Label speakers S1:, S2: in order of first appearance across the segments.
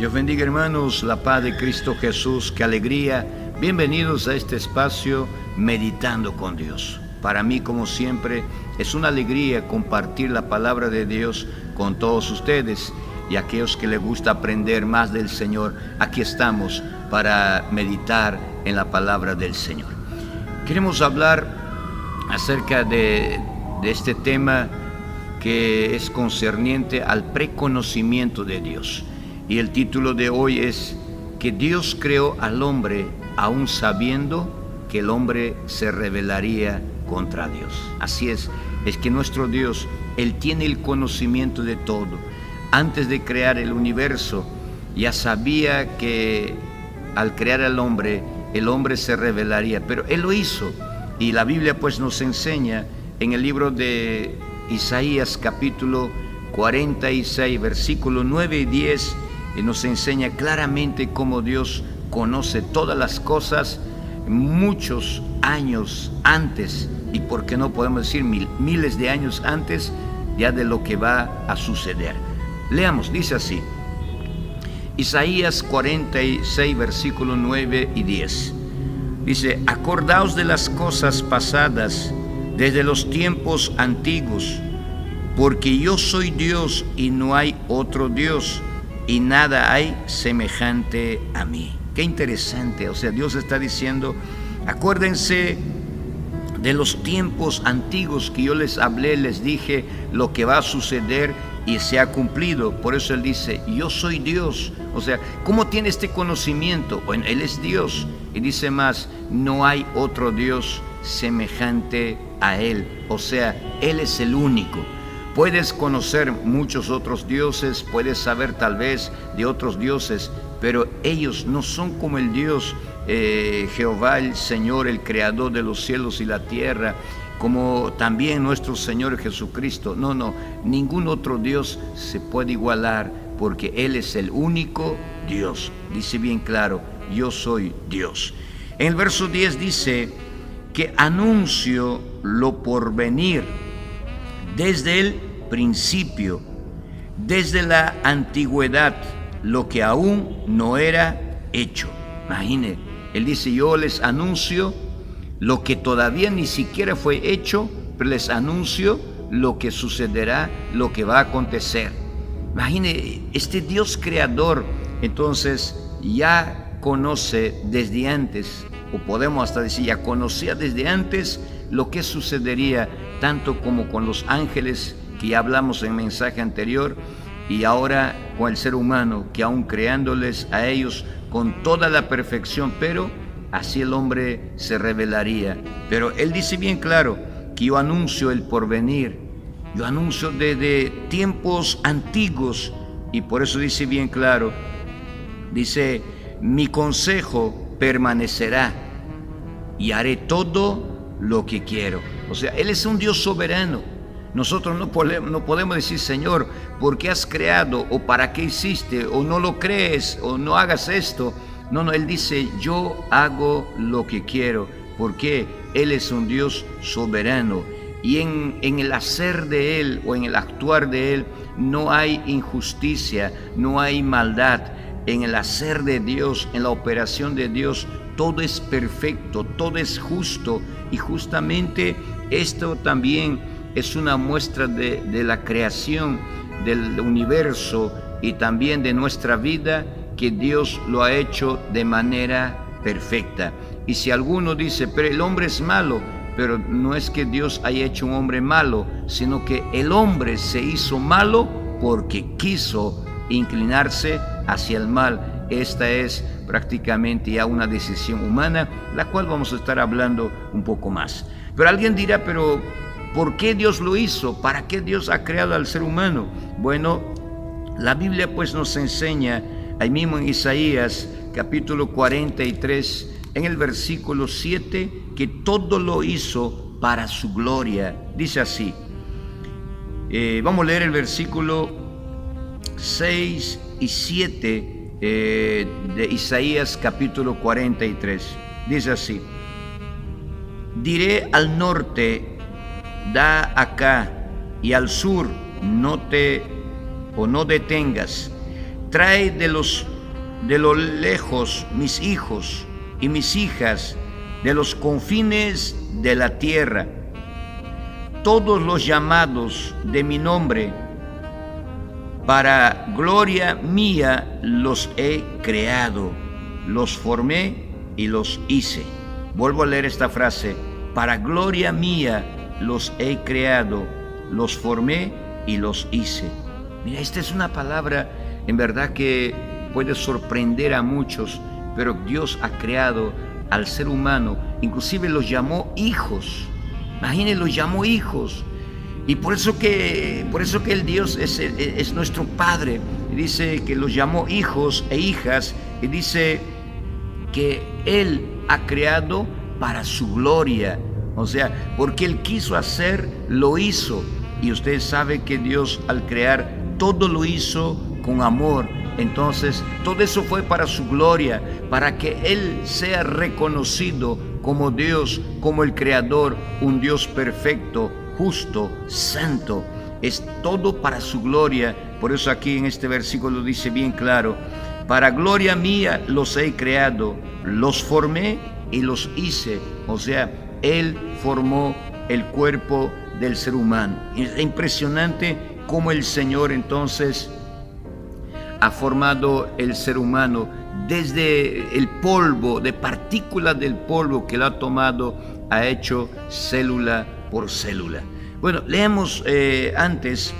S1: Dios bendiga, hermanos, la paz de Cristo Jesús, qué alegría. Bienvenidos a este espacio Meditando con Dios. Para mí, como siempre, es una alegría compartir la palabra de Dios con todos ustedes y aquellos que les gusta aprender más del Señor. Aquí estamos para meditar en la palabra del Señor. Queremos hablar acerca de este tema que es concerniente al preconocimiento de Dios. Y el título de hoy es que Dios creó al hombre aún sabiendo que el hombre se rebelaría contra Dios. Así es que nuestro Dios, Él tiene el conocimiento de todo. Antes de crear el universo, ya sabía que al crear al hombre, el hombre se rebelaría, pero Él lo hizo. Y la Biblia pues nos enseña en el libro de Isaías capítulo 46, versículos 9 y 10, nos enseña claramente cómo Dios conoce todas las cosas muchos años antes, y por qué no podemos decir miles de años antes ya de lo que va a suceder. Leamos, dice así, Isaías 46, versículos 9 y 10. Dice: acordaos de las cosas pasadas desde los tiempos antiguos, porque yo soy Dios y no hay otro Dios, y nada hay semejante a mí. Qué interesante, o sea, Dios está diciendo, acuérdense de los tiempos antiguos que yo les hablé, les dije lo que va a suceder y se ha cumplido. Por eso Él dice, yo soy Dios. O sea, ¿cómo tiene este conocimiento? Bueno, Él es Dios. Y dice más, no hay otro Dios semejante a Él. O sea, Él es el único. Puedes conocer muchos otros dioses, puedes saber tal vez de otros dioses, pero ellos no son como el Dios Jehová, el Señor, el Creador de los cielos y la tierra, como también nuestro Señor Jesucristo. No, ningún otro Dios se puede igualar, porque Él es el único Dios. Dice bien claro, yo soy Dios. En el verso 10 dice que anuncio lo por venir desde el principio, desde la antigüedad, lo que aún no era hecho. Imagine, Él dice, yo les anuncio lo que todavía ni siquiera fue hecho, pero les anuncio lo que sucederá, lo que va a acontecer. Imagine, este Dios creador, entonces ya conoce desde antes, o podemos hasta decir, ya conocía desde antes lo que sucedería, tanto como con los ángeles, que ya hablamos en el mensaje anterior, y ahora con el ser humano, que aún creándoles a ellos con toda la perfección, pero así el hombre se rebelaría. Pero Él dice bien claro que yo anuncio el porvenir, yo anuncio desde tiempos antiguos, y por eso dice bien claro, dice, mi consejo permanecerá y haré todo lo que quiero. O sea, Él es un Dios soberano. Nosotros no podemos decir, Señor, ¿por qué has creado? ¿O para qué hiciste? ¿O no lo crees? ¿O no hagas esto? No, Él dice, yo hago lo que quiero, porque Él es un Dios soberano. Y en el hacer de Él o en el actuar de Él no hay injusticia, no hay maldad. En el hacer de Dios, en la operación de Dios, todo es perfecto, todo es justo, y justamente esto también es una muestra de la creación del universo y también de nuestra vida, que Dios lo ha hecho de manera perfecta. Y si alguno dice, pero el hombre es malo, pero no es que Dios haya hecho un hombre malo, sino que el hombre se hizo malo porque quiso inclinarse hacia el mal. Esta es prácticamente ya una decisión humana, la cual vamos a estar hablando un poco más. Pero alguien dirá, pero ¿por qué Dios lo hizo? ¿Para qué Dios ha creado al ser humano? Bueno, la Biblia pues nos enseña, ahí mismo en Isaías capítulo 43, en el versículo 7, que todo lo hizo para su gloria. Dice así, vamos a leer el versículo 6 y 7 de Isaías capítulo 43. Dice así, diré al norte, da acá, y al sur, no detengas. Trae de los de lo lejos mis hijos y mis hijas, de los confines de la tierra. Todos los llamados de mi nombre, para gloria mía los he creado, los formé y los hice. Vuelvo a leer esta frase: para gloria mía los he creado, los formé y los hice. Mira, esta es una palabra en verdad que puede sorprender a muchos, pero Dios ha creado al ser humano, inclusive los llamó hijos. Imagínense, los llamó hijos. Y por eso que el Dios es nuestro Padre. Y dice que los llamó hijos e hijas, y dice que Él ha creado para su gloria. O sea, porque Él quiso hacer, lo hizo. Y usted sabe que Dios, al crear, todo lo hizo con amor. Entonces, todo eso fue para su gloria, para que Él sea reconocido como Dios, como el Creador, un Dios perfecto, justo, santo. Es todo para su gloria. Por eso aquí en este versículo dice bien claro: para gloria mía los he creado, los formé y los hice. O sea, Él formó el cuerpo del ser humano. Es impresionante cómo el Señor entonces ha formado el ser humano desde el polvo, de partículas del polvo que lo ha tomado, ha hecho célula por célula. Bueno, leemos antes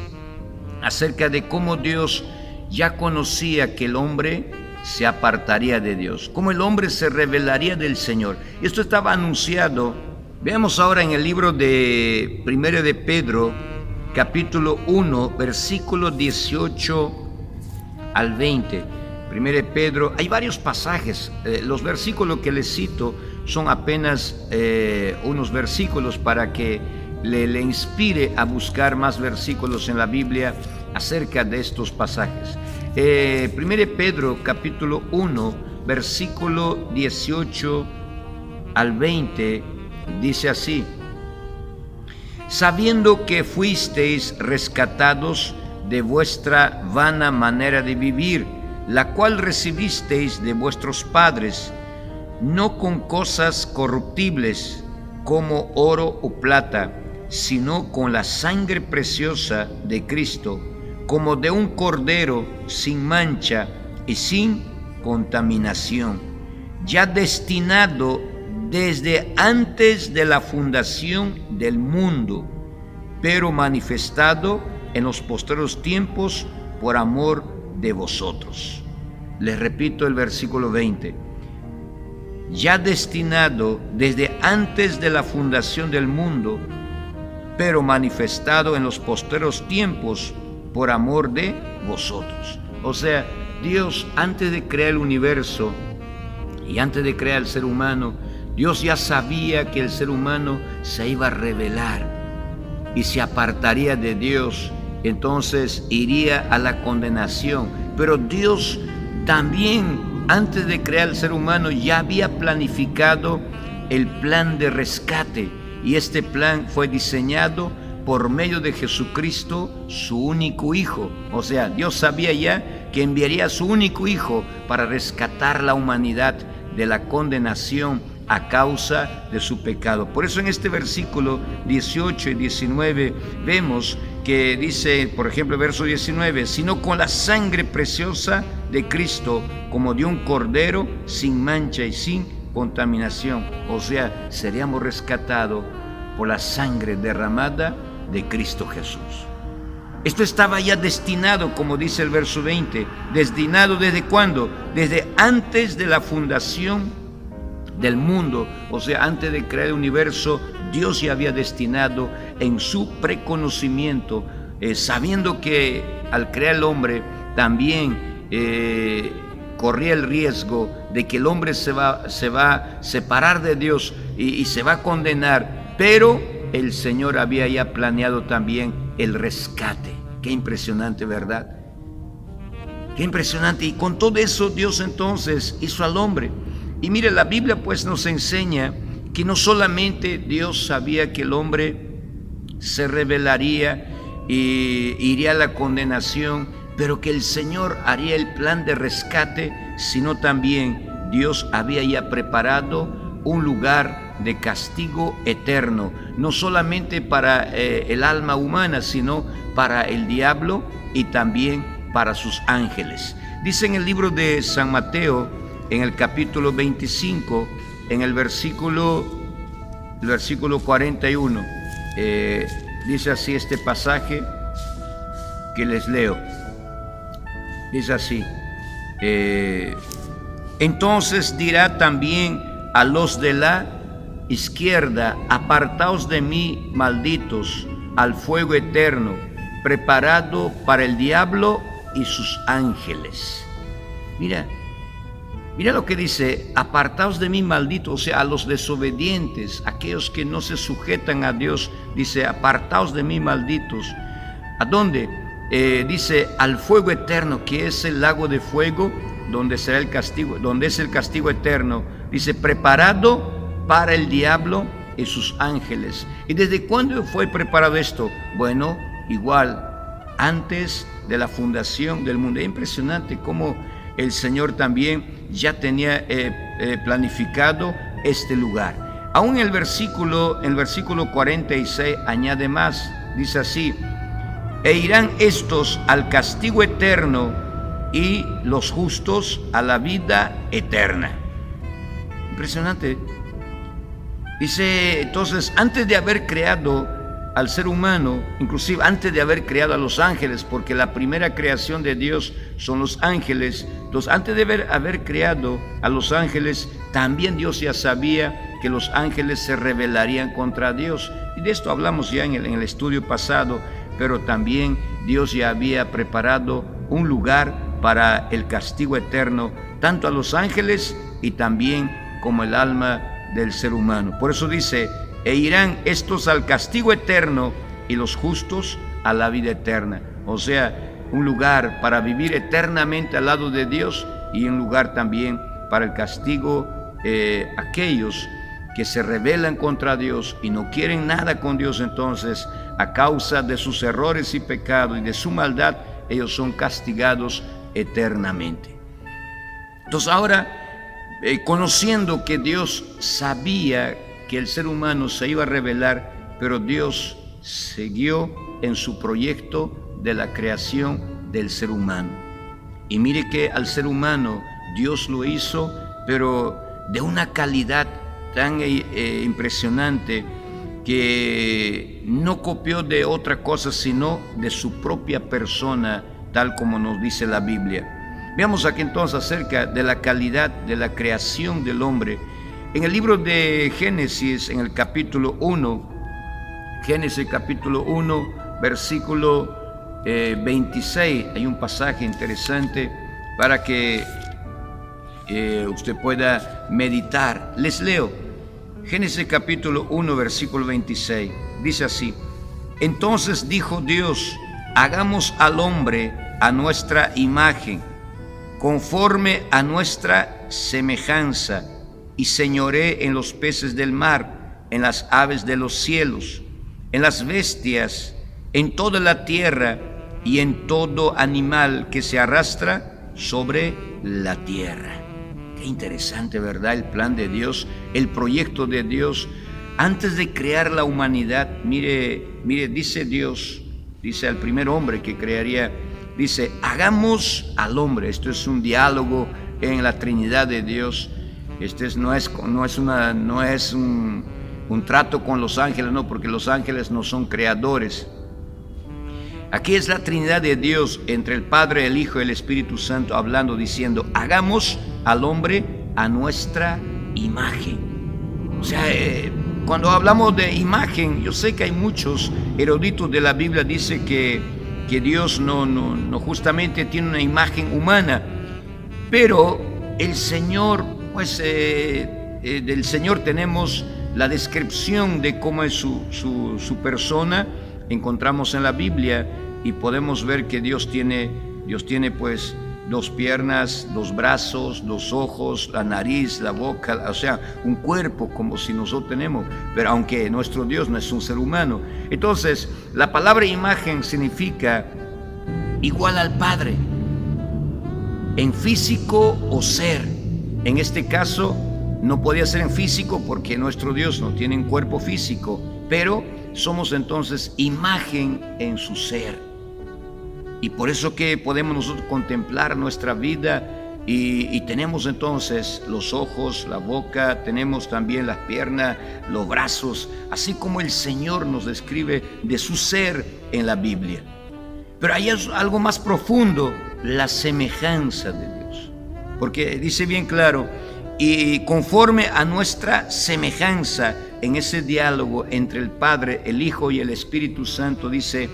S1: acerca de cómo Dios ya conocía que el hombre se apartaría de Dios, cómo el hombre se rebelaría del Señor. Esto estaba anunciado. Veamos ahora en el libro de 1 de Pedro, capítulo 1, versículo 18 al 20. 1 de Pedro, hay varios pasajes. Los versículos que les cito son apenas unos versículos para que le inspire a buscar más versículos en la Biblia acerca de estos pasajes. 1 de Pedro, capítulo 1, versículo 18 al 20, dice así: sabiendo que fuisteis rescatados de vuestra vana manera de vivir, la cual recibisteis de vuestros padres, no con cosas corruptibles como oro o plata, sino con la sangre preciosa de Cristo, como de un cordero sin mancha y sin contaminación, ya destinado desde antes de la fundación del mundo, pero manifestado en los postreros tiempos por amor de vosotros. Les repito el versículo 20. Ya destinado desde antes de la fundación del mundo, pero manifestado en los postreros tiempos por amor de vosotros. O sea, Dios, antes de crear el universo y antes de crear el ser humano, Dios ya sabía que el ser humano se iba a rebelar y se apartaría de Dios. Entonces iría a la condenación. Pero Dios también, antes de crear el ser humano, ya había planificado el plan de rescate. Y este plan fue diseñado por medio de Jesucristo, su único Hijo. O sea, Dios sabía ya que enviaría a su único Hijo para rescatar la humanidad de la condenación a causa de su pecado. Por eso en este versículo 18 y 19 vemos que dice, por ejemplo, verso 19, sino con la sangre preciosa de Cristo, como de un cordero sin mancha y sin contaminación. O sea, seríamos rescatados por la sangre derramada de Cristo Jesús. Esto estaba ya destinado, como dice el verso 20, destinado ¿desde cuándo? Desde antes de la fundación del mundo. O sea, antes de crear el universo, Dios ya había destinado en su preconocimiento, sabiendo que al crear el hombre también corría el riesgo de que el hombre se va a separar de Dios y se va a condenar, pero el Señor había ya planeado también el rescate. Qué impresionante, ¿verdad? Qué impresionante. Y con todo eso Dios entonces hizo al hombre. Y mire, la Biblia pues nos enseña que no solamente Dios sabía que el hombre se rebelaría y iría a la condenación, pero que el Señor haría el plan de rescate, sino también Dios había ya preparado un lugar de castigo eterno, no solamente para el alma humana, sino para el diablo y también para sus ángeles. Dice en el libro de San Mateo, en el capítulo 25, en el versículo 41, dice así este pasaje que les leo. Dice así: entonces dirá también a los de la izquierda: apartaos de mí, malditos, al fuego eterno, preparado para el diablo y sus ángeles. Mira lo que dice: apartaos de mí, malditos, o sea, a los desobedientes, aquellos que no se sujetan a Dios. Dice: apartaos de mí, malditos. ¿A dónde? Dice: al fuego eterno, que es el lago de fuego, donde será el castigo, donde es el castigo eterno. Dice: preparado para el diablo y sus ángeles. ¿Y desde cuándo fue preparado esto? Bueno, igual, antes de la fundación del mundo. Es impresionante cómo el Señor también ya tenía planificado este lugar. Aún en el versículo 46 añade más. Dice así: e irán estos al castigo eterno y los justos a la vida eterna. Impresionante. Dice entonces, antes de haber creado al ser humano, inclusive antes de haber creado a los ángeles, porque la primera creación de Dios son los ángeles. Entonces, antes de haber creado a los ángeles, también Dios ya sabía que los ángeles se rebelarían contra Dios. Y de esto hablamos ya en el estudio pasado, pero también Dios ya había preparado un lugar para el castigo eterno, tanto a los ángeles y también como el alma del ser humano. Por eso dice: e irán estos al castigo eterno y los justos a la vida eterna. O sea, un lugar para vivir eternamente al lado de Dios y un lugar también para el castigo, aquellos que se rebelan contra Dios y no quieren nada con Dios. Entonces, a causa de sus errores y pecados y de su maldad, ellos son castigados eternamente. Entonces ahora, conociendo que Dios sabía que el ser humano se iba a rebelar, pero Dios siguió en su proyecto de la creación del ser humano. Y mire que al ser humano Dios lo hizo, pero de una calidad tan impresionante, que no copió de otra cosa sino de su propia persona, tal como nos dice la Biblia. Veamos aquí entonces acerca de la calidad de la creación del hombre. En el libro de Génesis, en el capítulo 1, Génesis capítulo 1, versículo 26, hay un pasaje interesante para que usted pueda meditar. Les leo. Génesis capítulo 1, versículo 26. Dice así: entonces dijo Dios: hagamos al hombre a nuestra imagen, conforme a nuestra semejanza, y señoree en los peces del mar, en las aves de los cielos, en las bestias, en toda la tierra y en todo animal que se arrastra sobre la tierra. Qué interesante, ¿verdad? El plan de Dios, el proyecto de Dios. Antes de crear la humanidad, mire, dice Dios, dice al primer hombre que crearía, dice: hagamos al hombre. Esto es un diálogo en la Trinidad de Dios. No es un trato con los ángeles, no, porque los ángeles no son creadores. Aquí es la Trinidad de Dios, entre el Padre, el Hijo y el Espíritu Santo, hablando, diciendo: hagamos al hombre a nuestra imagen. O sea, cuando hablamos de imagen, yo sé que hay muchos eruditos de la Biblia dice que Dios no justamente tiene una imagen humana, pero el Señor, pues del Señor tenemos la descripción de cómo es su persona. Encontramos en la Biblia y podemos ver que Dios tiene pues 2 piernas, 2 brazos, 2 ojos, la nariz, la boca, o sea, un cuerpo como si nosotros tenemos, pero aunque nuestro Dios no es un ser humano. Entonces, la palabra imagen significa igual al Padre, en físico o ser. En este caso no podía ser en físico porque nuestro Dios no tiene un cuerpo físico, pero somos entonces imagen en su ser. Y por eso que podemos nosotros contemplar nuestra vida y tenemos entonces los ojos, la boca, tenemos también las piernas, los brazos, así como el Señor nos describe de su ser en la Biblia. Pero hay algo más profundo, la semejanza de Dios. Porque dice bien claro, y conforme a nuestra semejanza, en ese diálogo entre el Padre, el Hijo y el Espíritu Santo, dice,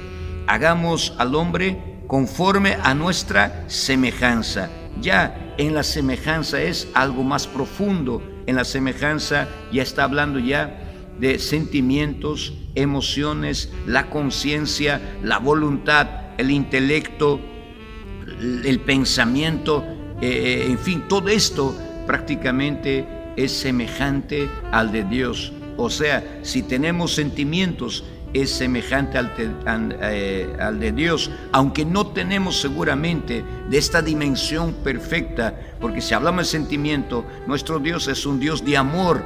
S1: hagamos al hombre conforme a nuestra semejanza. Ya en la semejanza es algo más profundo. En la semejanza ya está hablando ya de sentimientos, emociones, la conciencia, la voluntad, el intelecto, el pensamiento, en fin, todo esto prácticamente es semejante al de Dios. O sea, si tenemos sentimientos, es semejante al de Dios, aunque no tenemos seguramente de esta dimensión perfecta, porque si hablamos de sentimiento, nuestro Dios es un Dios de amor,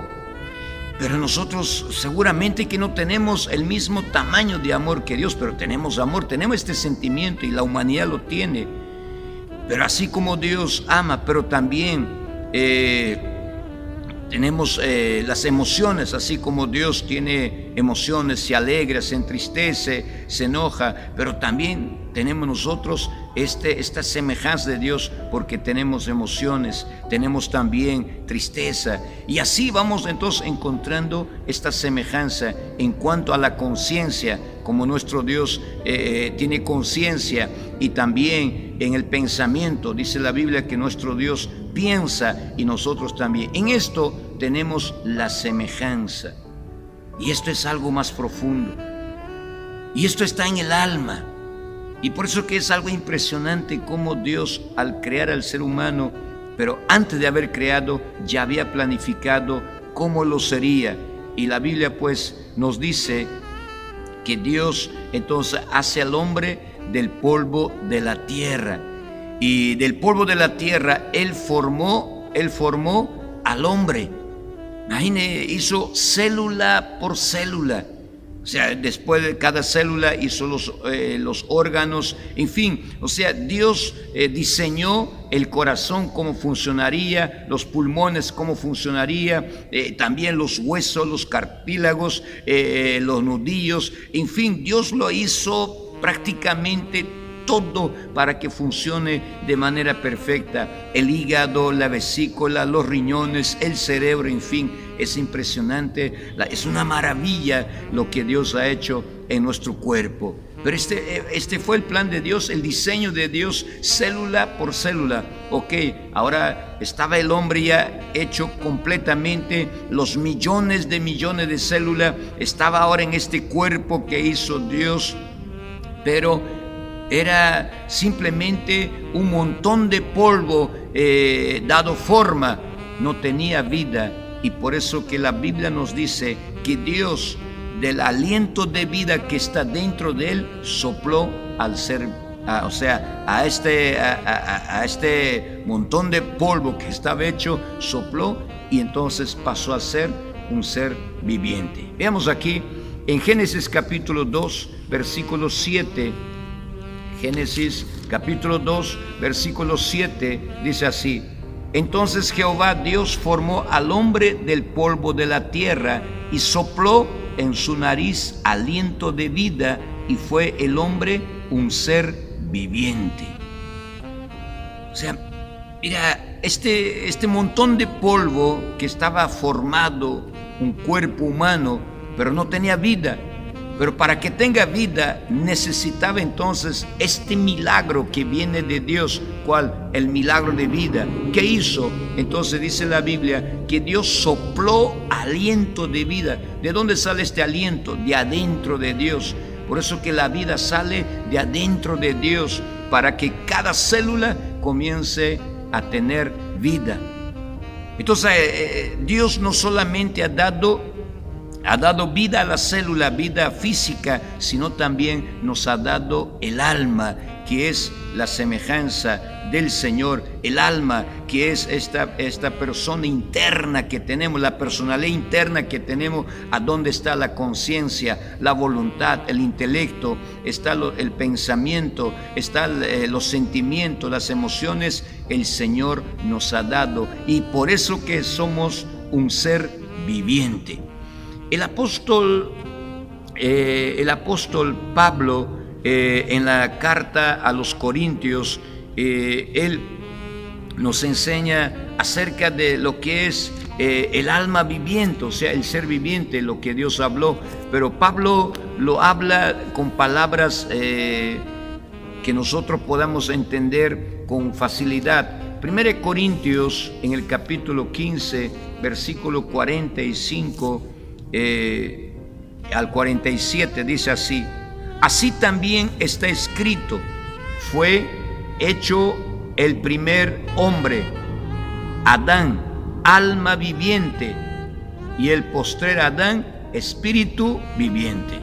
S1: pero nosotros seguramente que no tenemos el mismo tamaño de amor que Dios, pero tenemos amor, tenemos este sentimiento y la humanidad lo tiene. Pero así como Dios ama, pero también tenemos las emociones, así como Dios tiene emociones, se alegra, se entristece, se enoja, pero también tenemos nosotros esta semejanza de Dios porque tenemos emociones, tenemos también tristeza, y así vamos entonces encontrando esta semejanza en cuanto a la conciencia, como nuestro Dios tiene conciencia, y también en el pensamiento. Dice la Biblia que nuestro Dios piensa y nosotros también. En esto tenemos la semejanza, y esto es algo más profundo, y esto está en el alma. Y por eso que es algo impresionante cómo Dios, al crear al ser humano, pero antes de haber creado, ya había planificado cómo lo sería. Y la Biblia pues nos dice que Dios entonces hace al hombre del polvo de la tierra. Y del polvo de la tierra Él formó al hombre. Imagine, hizo célula por célula. O sea, después de cada célula hizo los órganos, en fin. O sea, Dios diseñó el corazón, cómo funcionaría, los pulmones, cómo funcionaría, también los huesos, los cartílagos, los nudillos. En fin, Dios lo hizo prácticamente todo para que funcione de manera perfecta. El hígado, la vesícula, los riñones, el cerebro, en fin, es impresionante. Es una maravilla lo que Dios ha hecho en nuestro cuerpo. Pero este fue el plan de Dios, el diseño de Dios, célula por célula. Ok, ahora estaba el hombre ya hecho completamente, los millones de células, estaba ahora en este cuerpo que hizo Dios, pero era simplemente un montón de polvo dado forma, no tenía vida. Y por eso que la Biblia nos dice que Dios, del aliento de vida que está dentro de él, sopló al ser, a este montón de polvo que estaba hecho, sopló, y entonces pasó a ser un ser viviente. Veamos aquí en Génesis capítulo 2, versículo 7. Génesis capítulo 2, versículo 7, dice así: entonces Jehová Dios formó al hombre del polvo de la tierra y sopló en su nariz aliento de vida, y fue el hombre un ser viviente. O sea, mira, este montón de polvo que estaba formado un cuerpo humano, pero no tenía vida. Pero para que tenga vida necesitaba entonces este milagro que viene de Dios. ¿Cuál? El milagro de vida. ¿Qué hizo? Entonces dice la Biblia que Dios sopló aliento de vida. ¿De dónde sale este aliento? De adentro de Dios. Por eso que la vida sale de adentro de Dios, para que cada célula comience a tener vida. Entonces Dios no solamente ha dado ha dado vida a la célula, vida física, sino también nos ha dado el alma, que es la semejanza del Señor, el alma, que es esta persona interna que tenemos, la personalidad interna que tenemos, a donde está la conciencia, la voluntad, el intelecto, está el pensamiento, están los sentimientos, las emociones, el Señor nos ha dado, y por eso que somos un ser viviente. El apóstol Pablo, en la carta a los Corintios, él nos enseña acerca de lo que es el alma viviente, o sea, el ser viviente, lo que Dios habló, pero Pablo lo habla con palabras que nosotros podamos entender con facilidad. 1 Corintios, en el capítulo 15, versículo 45 al 47, dice así: así también está escrito, fue hecho el primer hombre, Adán, alma viviente, y el postrer Adán, espíritu viviente.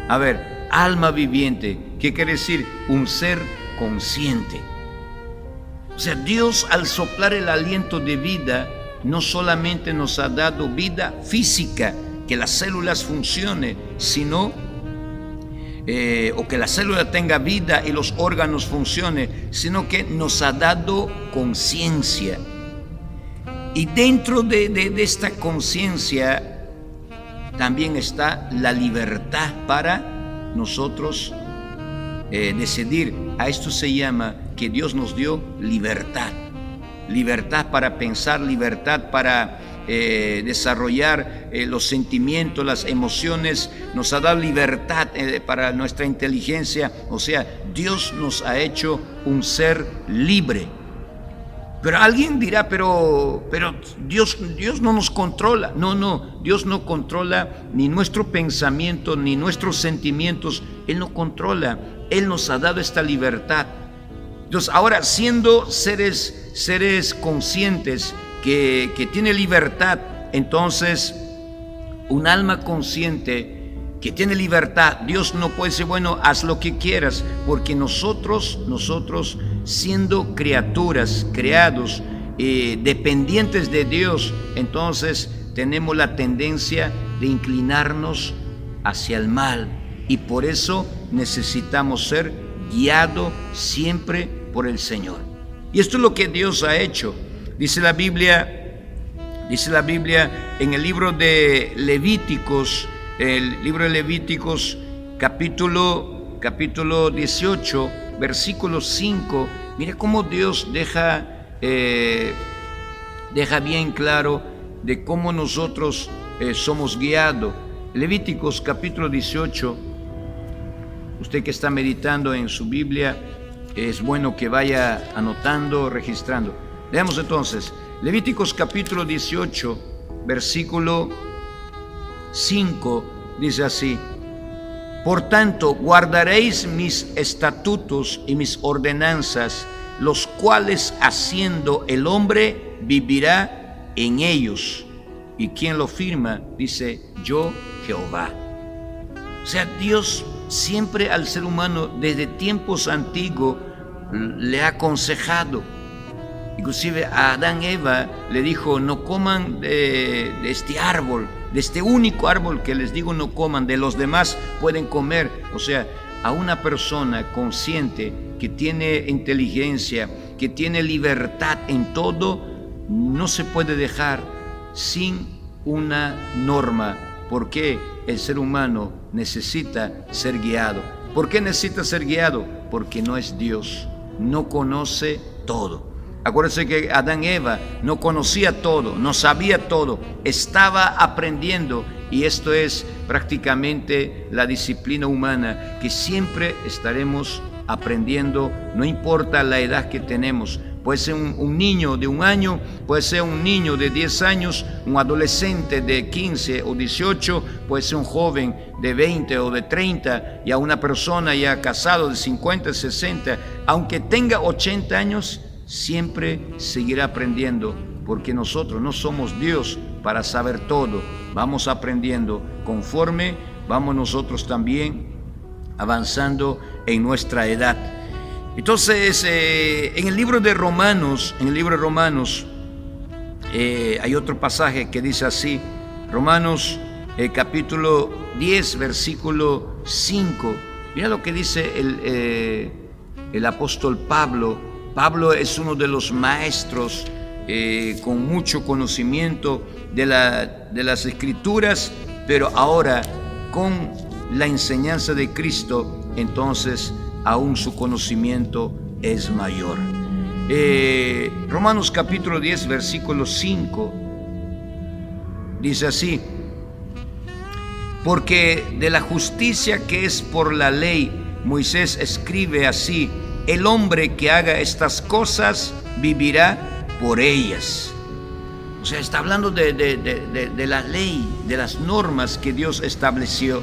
S1: A ver, alma viviente, ¿qué quiere decir? Un ser consciente. O sea, Dios, al soplar el aliento de vida, no solamente nos ha dado vida física, que las células funcionen, sino o que la célula tenga vida y los órganos funcionen, sino que nos ha dado conciencia. Y dentro de esta conciencia también está la libertad para nosotros decidir. A esto se llama que Dios nos dio libertad. Libertad para pensar, libertad para desarrollar los sentimientos, las emociones, nos ha dado libertad para nuestra inteligencia. O sea, Dios nos ha hecho un ser libre. Pero alguien dirá, pero Dios no nos controla. No, Dios no controla ni nuestro pensamiento, ni nuestros sentimientos. Él no controla, Él nos ha dado esta libertad. Entonces, ahora, siendo seres conscientes, que tiene libertad, entonces un alma consciente que tiene libertad, Dios no puede decir, bueno, haz lo que quieras, porque nosotros siendo criaturas, creados, dependientes de Dios, entonces tenemos la tendencia de inclinarnos hacia el mal, y por eso necesitamos ser guiados siempre por el Señor. Y esto es lo que Dios ha hecho. Dice la Biblia en el libro de Levíticos, capítulo 18, versículo 5. Mire cómo Dios deja bien claro de cómo nosotros somos guiados. Levíticos capítulo 18, usted que está meditando en su Biblia, es bueno que vaya anotando, registrando. Leamos entonces, Levíticos capítulo 18, versículo 5, dice así: por tanto, guardaréis mis estatutos y mis ordenanzas, los cuales haciendo el hombre vivirá en ellos. Y quien lo firma, dice, yo Jehová. O sea, Dios siempre al ser humano, desde tiempos antiguos, le ha aconsejado. Inclusive a Adán y Eva le dijo, no coman de este árbol, de este único árbol que les digo no coman, de los demás pueden comer. O sea, a una persona consciente que tiene inteligencia, que tiene libertad en todo, no se puede dejar sin una norma. ¿Por qué el ser humano necesita ser guiado? ¿Por qué necesita ser guiado? Porque no es Dios, no conoce todo. Acuérdense que Adán y Eva no conocía todo, no sabía todo, estaba aprendiendo, y esto es prácticamente la disciplina humana, que siempre estaremos aprendiendo, no importa la edad que tenemos. Puede ser un niño de 1 año, puede ser un niño de 10 años, un adolescente de 15 o 18, puede ser un joven de 20 o de 30, y a una persona ya casado de 50, 60, aunque tenga 80 años, siempre seguirá aprendiendo, porque nosotros no somos Dios para saber todo. Vamos aprendiendo conforme vamos nosotros también avanzando en nuestra edad. Entonces, en el libro de Romanos, hay otro pasaje que dice así, Romanos capítulo 10, versículo 5. Mira lo que dice el apóstol Pablo. Pablo es uno de los maestros con mucho conocimiento de las Escrituras, pero ahora con la enseñanza de Cristo, entonces aún su conocimiento es mayor. Romanos capítulo 10, versículo 5, dice así: porque de la justicia que es por la ley, Moisés escribe así: el hombre que haga estas cosas vivirá por ellas. O sea, está hablando de la ley, de las normas que Dios estableció.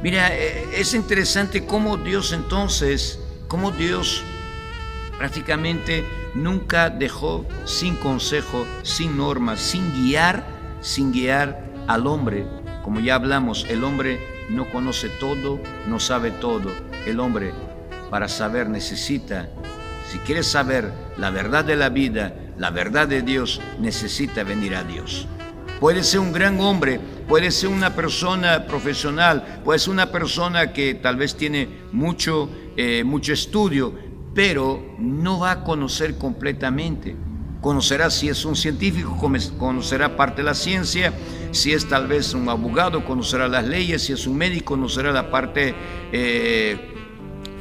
S1: Mira, es interesante cómo Dios prácticamente nunca dejó sin consejo, sin normas, sin guiar al hombre. Como ya hablamos, el hombre no conoce todo, no sabe todo. El hombre, para saber, necesita, si quiere saber la verdad de la vida, la verdad de Dios, necesita venir a Dios. Puede ser un gran hombre, puede ser una persona profesional, puede ser una persona que tal vez tiene mucho estudio, pero no va a conocer completamente. Conocerá, si es un científico, conocerá parte de la ciencia; si es tal vez un abogado, conocerá las leyes; si es un médico, conocerá la parte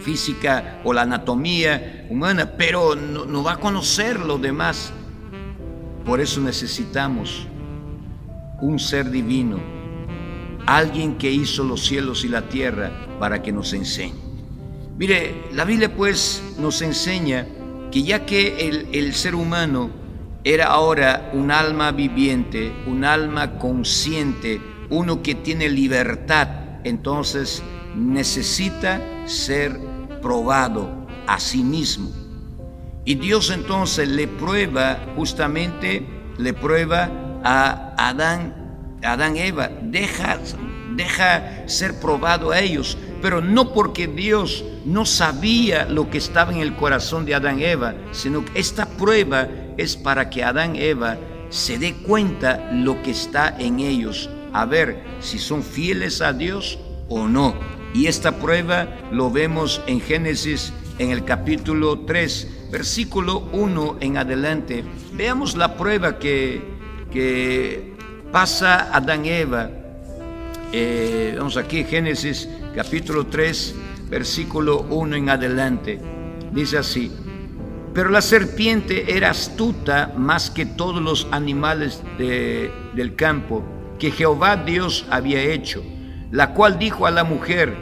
S1: física o la anatomía humana, pero no va a conocer lo demás. Por eso necesitamos un ser divino, alguien que hizo los cielos y la tierra, para que nos enseñe. Mire, la Biblia pues nos enseña que ya que el ser humano era ahora un alma viviente, un alma consciente, uno que tiene libertad, entonces necesita ser probado a sí mismo. Y Dios entonces le prueba a Adán y Eva, deja ser probado a ellos, pero no porque Dios no sabía lo que estaba en el corazón de Adán y Eva, sino que esta prueba es para que Adán y Eva se dé cuenta lo que está en ellos, a ver si son fieles a Dios o no. Y esta prueba lo vemos en Génesis, en el capítulo 3, versículo 1 en adelante. Veamos la prueba que pasa Adán y Eva. Vamos aquí, Génesis capítulo 3, versículo 1 en adelante. Dice así: pero la serpiente era astuta más que todos los animales del campo que Jehová Dios había hecho, la cual dijo a la mujer: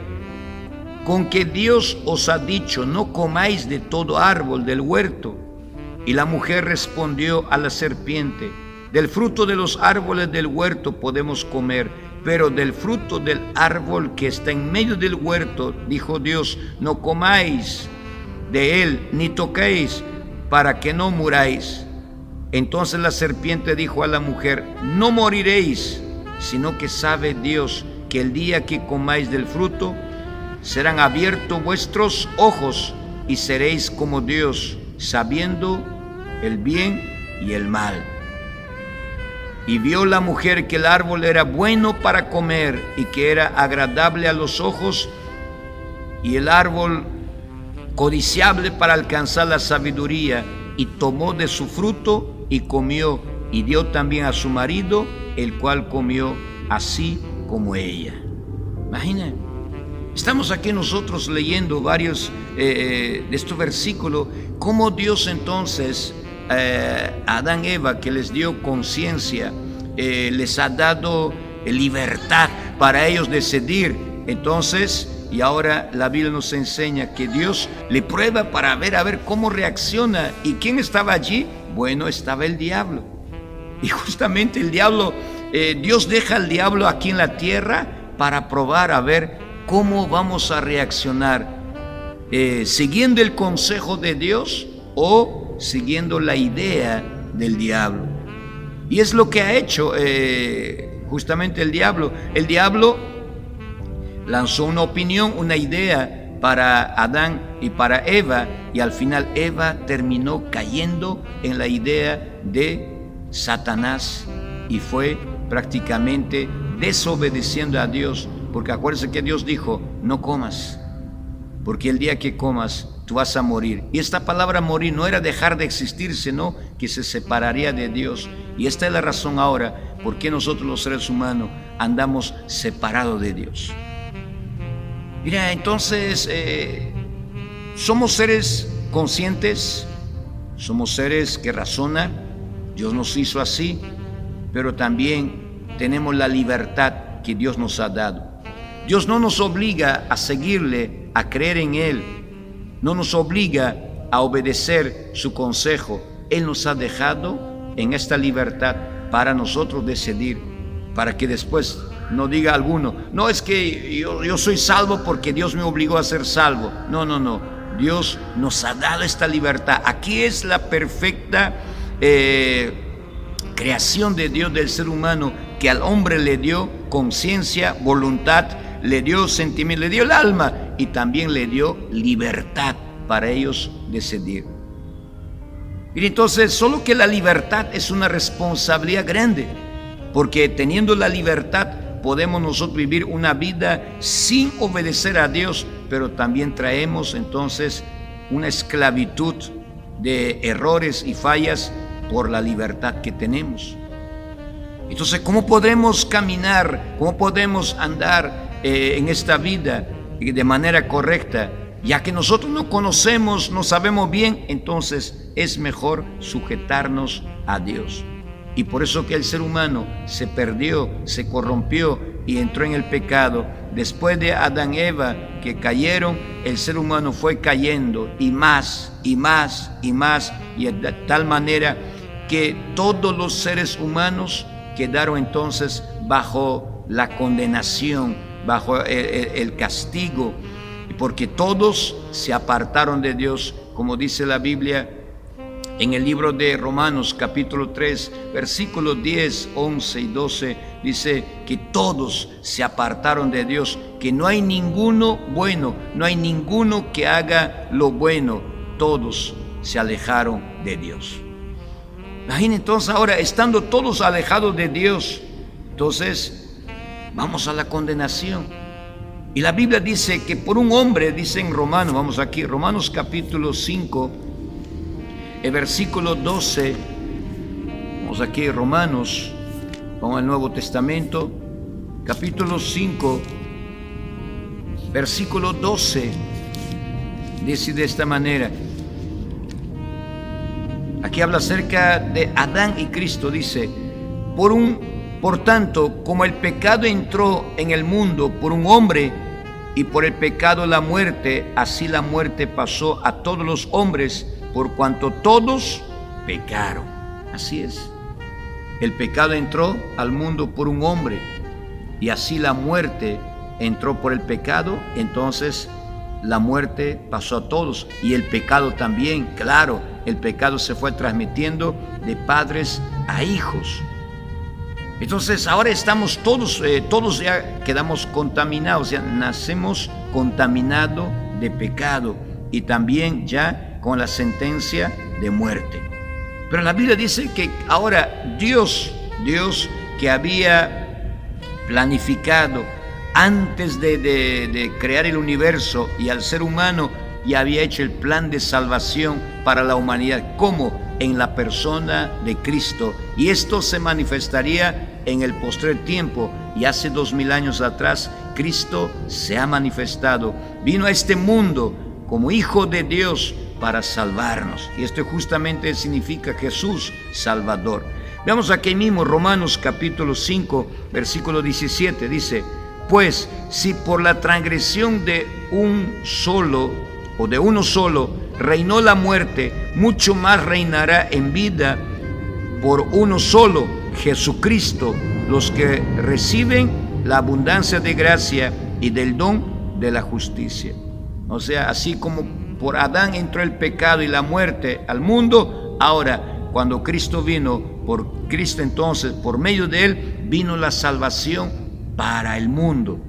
S1: con que Dios os ha dicho, no comáis de todo árbol del huerto. Y la mujer respondió a la serpiente: del fruto de los árboles del huerto podemos comer, pero del fruto del árbol que está en medio del huerto, dijo Dios, no comáis de él, ni toquéis, para que no muráis. Entonces la serpiente dijo a la mujer: no moriréis, sino que sabe Dios que el día que comáis del fruto, serán abiertos vuestros ojos y seréis como Dios, sabiendo el bien y el mal. Y vio la mujer que el árbol era bueno para comer y que era agradable a los ojos, y el árbol codiciable para alcanzar la sabiduría, y tomó de su fruto y comió, y dio también a su marido, el cual comió así como ella. Imagina, estamos aquí nosotros leyendo varios de estos versículos, cómo Dios entonces a Adán y Eva, que les dio conciencia, les ha dado libertad para ellos decidir. Entonces, y ahora la Biblia nos enseña que Dios le prueba para ver cómo reacciona. ¿Y quién estaba allí? Bueno, estaba el diablo. Y justamente el diablo, Dios deja al diablo aquí en la tierra para probar a ver cómo vamos a reaccionar, siguiendo el consejo de Dios o siguiendo la idea del diablo. Y es lo que ha hecho justamente el diablo. El diablo lanzó una opinión, una idea para Adán y para Eva, y al final Eva terminó cayendo en la idea de Satanás y fue prácticamente desobedeciendo a Dios, porque acuérdense que Dios dijo: no comas, porque el día que comas tú vas a morir. Y esta palabra morir no era dejar de existir, sino que se separaría de Dios. Y esta es la razón ahora por qué nosotros los seres humanos andamos separados de Dios. Mira, entonces somos seres conscientes, somos seres que razonan. Dios nos hizo así, pero también tenemos la libertad que Dios nos ha dado. Dios no nos obliga a seguirle, a creer en Él, no nos obliga a obedecer su consejo. Él nos ha dejado en esta libertad para nosotros decidir, para que después no diga alguno: no, es que yo soy salvo porque Dios me obligó a ser salvo. No. Dios nos ha dado esta libertad. Aquí es la perfecta creación de Dios del ser humano, que al hombre le dio conciencia, voluntad, le dio sentimiento, le dio el alma y también le dio libertad para ellos decidir. Y entonces, solo que la libertad es una responsabilidad grande, porque teniendo la libertad podemos nosotros vivir una vida sin obedecer a Dios, pero también traemos entonces una esclavitud de errores y fallas por la libertad que tenemos. Entonces, ¿cómo podremos caminar? ¿Cómo podemos andar en esta vida de manera correcta? Ya que nosotros no conocemos, no sabemos bien, entonces es mejor sujetarnos a Dios. Y por eso que el ser humano se perdió, se corrompió y entró en el pecado. Después de Adán y Eva que cayeron, el ser humano fue cayendo y más y más y más, y de tal manera que todos los seres humanos quedaron entonces bajo la condenación, bajo el castigo, porque todos se apartaron de Dios, como dice la Biblia en el libro de Romanos capítulo 3, versículos 10, 11 y 12, dice que todos se apartaron de Dios, que no hay ninguno bueno, no hay ninguno que haga lo bueno, todos se alejaron de Dios. Imaginen entonces ahora, estando todos alejados de Dios, entonces vamos a la condenación. Y la Biblia dice que por un hombre, dice en Romanos, vamos aquí, Romanos capítulo 5, el versículo 12, vamos aquí, Romanos, vamos al Nuevo Testamento, capítulo 5, versículo 12, dice de esta manera. Aquí habla acerca de Adán y Cristo, dice: por tanto, como el pecado entró en el mundo por un hombre, y por el pecado la muerte, así la muerte pasó a todos los hombres, por cuanto todos pecaron. Así es. El pecado entró al mundo por un hombre, y así la muerte entró por el pecado, entonces la muerte pasó a todos. Y el pecado también, claro, el pecado se fue transmitiendo de padres a hijos. Entonces ahora estamos todos ya quedamos contaminados, ya nacemos contaminados de pecado y también ya con la sentencia de muerte. Pero la Biblia dice que ahora Dios que había planificado antes de crear el universo y al ser humano, ya había hecho el plan de salvación para la humanidad. ¿Cómo? En la persona de Cristo. Y esto se manifestaría en el postrer tiempo. Y hace 2000 años atrás, Cristo se ha manifestado. Vino a este mundo como Hijo de Dios para salvarnos. Y esto justamente significa Jesús Salvador. Veamos aquí mismo Romanos capítulo 5, versículo 17. Dice: pues si por la transgresión de un solo o de uno solo reinó la muerte, mucho más reinará en vida por uno solo, Jesucristo, los que reciben la abundancia de gracia y del don de la justicia. O sea, así como por Adán entró el pecado y la muerte al mundo, ahora cuando Cristo vino, por Cristo entonces, por medio de Él, vino la salvación para el mundo.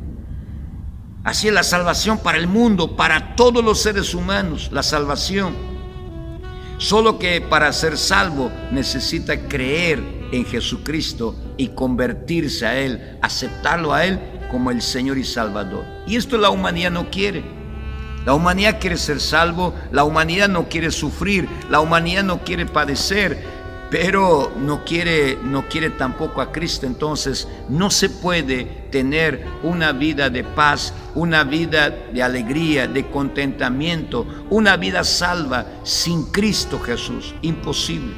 S1: Así es la salvación para el mundo, para todos los seres humanos, la salvación. Solo que para ser salvo necesita creer en Jesucristo y convertirse a Él, aceptarlo a Él como el Señor y Salvador. Y esto la humanidad no quiere. La humanidad quiere ser salvo, la humanidad no quiere sufrir, la humanidad no quiere padecer, pero no quiere tampoco a Cristo. Entonces no se puede tener una vida de paz, una vida de alegría, de contentamiento, una vida salva sin Cristo Jesús. Imposible.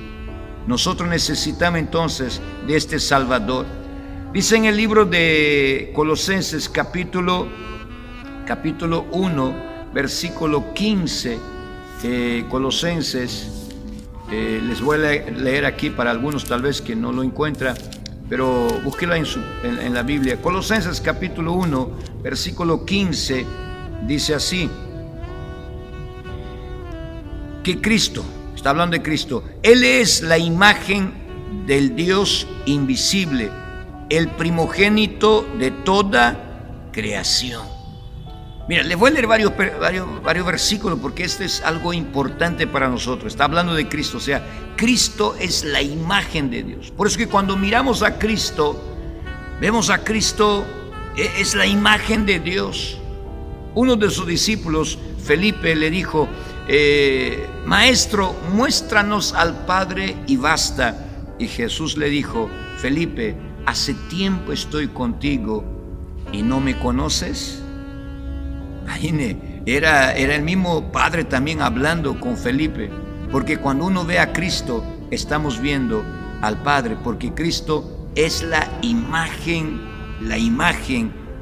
S1: Nosotros necesitamos entonces de este Salvador. Dice en el libro de Colosenses capítulo 1, versículo 15, Colosenses, les voy a leer aquí para algunos tal vez que no lo encuentran, pero búsquela en la Biblia. Colosenses capítulo 1, versículo 15, dice así, que Cristo, está hablando de Cristo, Él es la imagen del Dios invisible, el primogénito de toda creación. Mira, les voy a leer varios versículos porque este es algo importante para nosotros. Está hablando de Cristo, o sea, Cristo es la imagen de Dios. Por eso que cuando miramos a Cristo, vemos a Cristo, es la imagen de Dios. Uno de sus discípulos, Felipe, le dijo, Maestro, muéstranos al Padre y basta. Y Jesús le dijo, Felipe, hace tiempo estoy contigo y no me conoces. Era el mismo Padre también hablando con Felipe, porque cuando uno ve a Cristo estamos viendo al Padre, porque Cristo es la imagen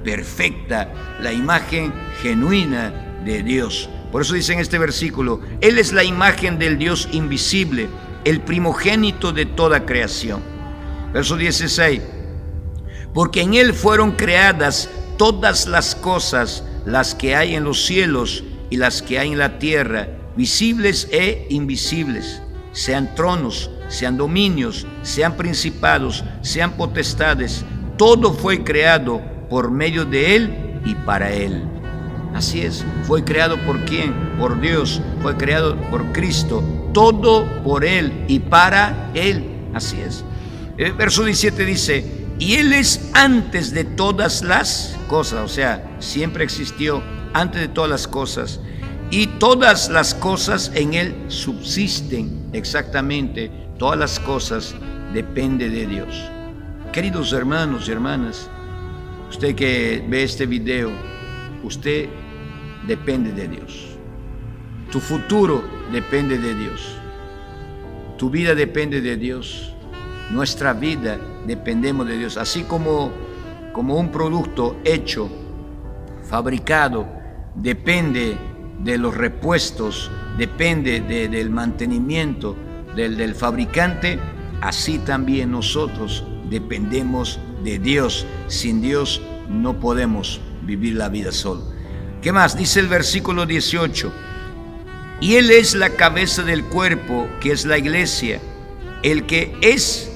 S1: perfecta, la imagen genuina de Dios. Por eso dice en este versículo, Él es la imagen del Dios invisible, el primogénito de toda creación. Verso 16, porque en Él fueron creadas todas las cosas, las que hay en los cielos y las que hay en la tierra, visibles e invisibles, sean tronos, sean dominios, sean principados, sean potestades, todo fue creado por medio de Él y para Él. Así es, fue creado ¿por quién? Por Dios, fue creado por Cristo, todo por Él y para Él. Así es. El verso 17 dice, y Él es antes de todas las cosas, o sea, siempre existió antes de todas las cosas, y todas las cosas en Él subsisten. Exactamente, todas las cosas dependen de Dios. Queridos hermanos y hermanas, usted que ve este video, usted depende de Dios. Tu futuro depende de Dios. Tu vida depende de Dios. Nuestra vida dependemos de Dios. Así como un producto hecho, fabricado, depende de los repuestos, depende del mantenimiento del fabricante, así también nosotros dependemos de Dios. Sin Dios no podemos vivir la vida solo. ¿Qué más? Dice el versículo 18, y Él es la cabeza del cuerpo, que es la iglesia, el que es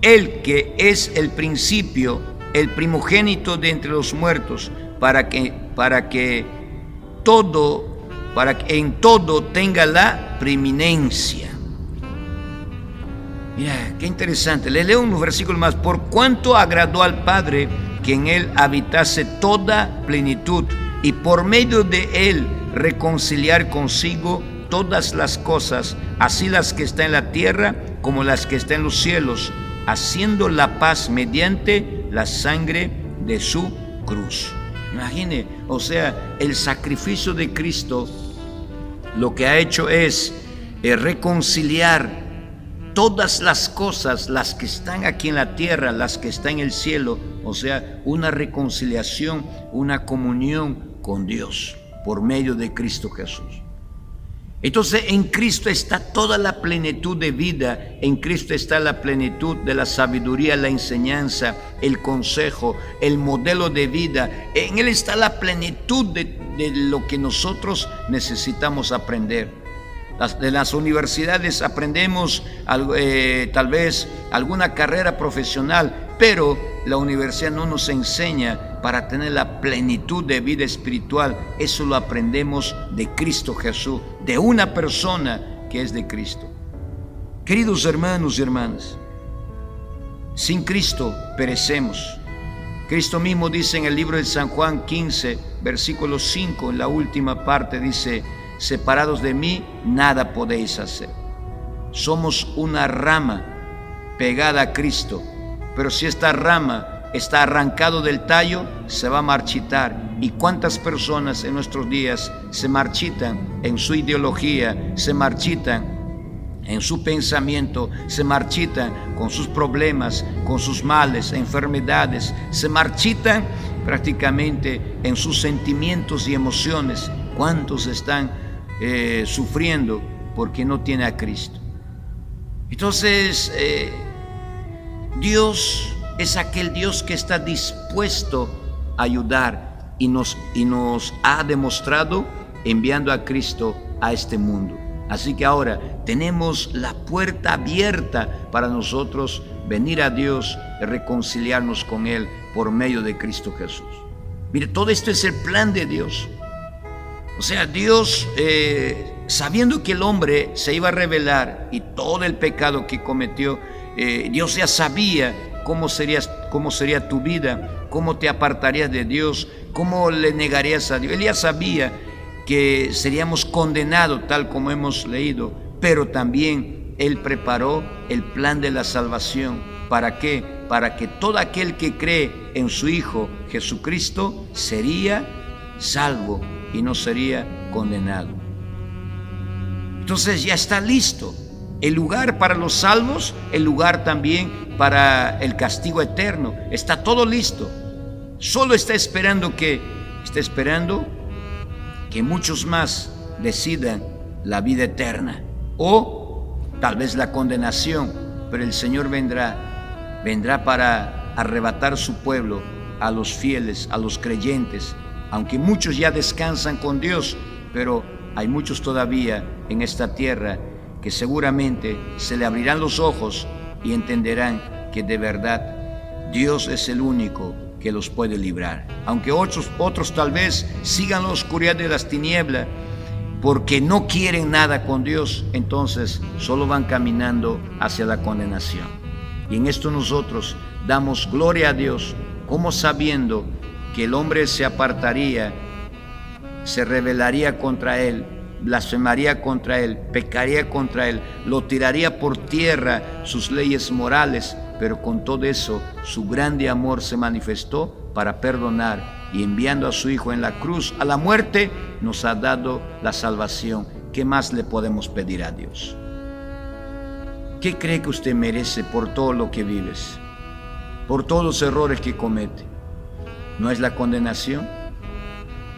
S1: el principio, el primogénito de entre los muertos, para que en todo tenga la preeminencia. Mira, qué interesante. Le leo unos versículos más. Por cuanto agradó al Padre que en Él habitase toda plenitud, y por medio de Él reconciliar consigo todas las cosas, así las que están en la tierra como las que están en los cielos, haciendo la paz mediante la sangre de su cruz. Imagine, o sea, el sacrificio de Cristo lo que ha hecho es reconciliar todas las cosas, las que están aquí en la tierra, las que están en el cielo, o sea, una reconciliación, una comunión con Dios por medio de Cristo Jesús. Entonces en Cristo está toda la plenitud de vida, en Cristo está la plenitud de la sabiduría, la enseñanza, el consejo, el modelo de vida. En Él está la plenitud de lo que nosotros necesitamos aprender. De las universidades aprendemos tal vez alguna carrera profesional, pero la universidad no nos enseña para tener la plenitud de vida espiritual. Eso lo aprendemos de Cristo Jesús, de una persona que es de Cristo. Queridos hermanos y hermanas, sin Cristo perecemos. Cristo mismo dice en el libro de San Juan 15, versículo 5, en la última parte dice: separados de mí, nada podéis hacer. Somos una rama pegada a Cristo, pero si esta rama está arrancado del tallo, se va a marchitar. ¿Y cuántas personas en nuestros días se marchitan en su ideología, se marchitan en su pensamiento, se marchitan con sus problemas, con sus males, enfermedades, se marchitan prácticamente en sus sentimientos y emociones? ¿Cuántos están sufriendo porque no tiene a Cristo? Entonces, Dios es aquel Dios que está dispuesto a ayudar y nos ha demostrado enviando a Cristo a este mundo. Así que ahora tenemos la puerta abierta para nosotros venir a Dios y reconciliarnos con Él por medio de Cristo Jesús. Mire, todo esto es el plan de Dios. O sea, Dios, sabiendo que el hombre se iba a rebelar y todo el pecado que cometió, Dios ya sabía cómo sería tu vida, cómo te apartarías de Dios, cómo le negarías a Dios. Él ya sabía que seríamos condenados, tal como hemos leído, pero también Él preparó el plan de la salvación. ¿Para qué? Para que todo aquel que cree en su Hijo Jesucristo sería salvo y no sería condenado. Entonces ya está listo el lugar para los salvos, el lugar también para el castigo eterno. Está todo listo. Solo está esperando que muchos más decidan la vida eterna o tal vez la condenación, pero el Señor vendrá para arrebatar su pueblo, a los fieles, a los creyentes. Aunque muchos ya descansan con Dios, pero hay muchos todavía en esta tierra que seguramente se le abrirán los ojos y entenderán que de verdad Dios es el único que los puede librar. Aunque otros tal vez sigan la oscuridad de las tinieblas porque no quieren nada con Dios, entonces solo van caminando hacia la condenación. Y en esto nosotros damos gloria a Dios, como sabiendo que el hombre se apartaría, se rebelaría contra Él, blasfemaría contra Él, pecaría contra Él, lo tiraría por tierra sus leyes morales, pero con todo eso su grande amor se manifestó para perdonar, y enviando a su Hijo en la cruz a la muerte nos ha dado la salvación. ¿Qué más le podemos pedir a Dios? ¿Qué cree que usted merece por todo lo que vives, por todos los errores que comete? ¿No es la condenación?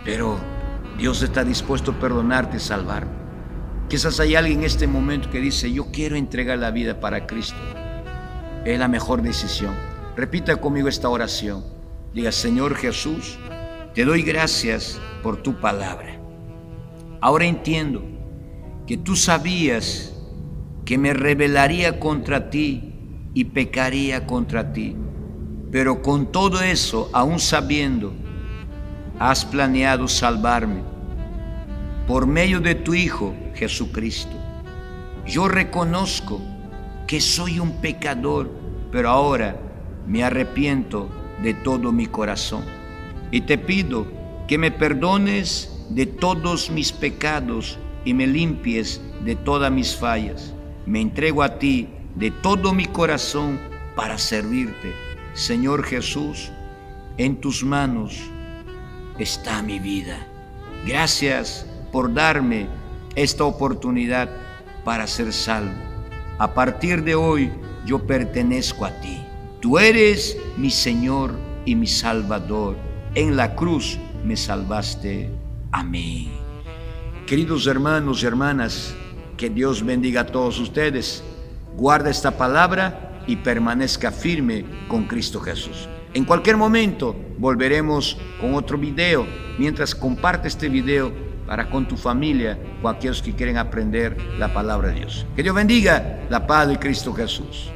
S1: Pero Dios está dispuesto a perdonarte y salvarte. Quizás hay alguien en este momento que dice: yo quiero entregar la vida para Cristo. Es la mejor decisión. Repita conmigo esta oración. Diga: Señor Jesús, te doy gracias por tu palabra. Ahora entiendo que tú sabías que me rebelaría contra ti y pecaría contra ti. Pero con todo eso, aún sabiendo, has planeado salvarme por medio de tu Hijo Jesucristo. Yo reconozco que soy un pecador, pero ahora me arrepiento de todo mi corazón y te pido que me perdones de todos mis pecados y me limpies de todas mis fallas. Me entrego a ti de todo mi corazón para servirte. Señor Jesús, en tus manos está mi vida. Gracias por darme esta oportunidad para ser salvo. A partir de hoy yo pertenezco a ti. Tú eres mi Señor y mi Salvador. En la cruz me salvaste. Amén. Queridos hermanos y hermanas, que Dios bendiga a todos ustedes. Guarda esta palabra y permanezca firme con Cristo Jesús. En cualquier momento volveremos con otro video. Mientras, comparte este video para con tu familia, con aquellos que quieren aprender la palabra de Dios. Que Dios bendiga la paz de Cristo Jesús.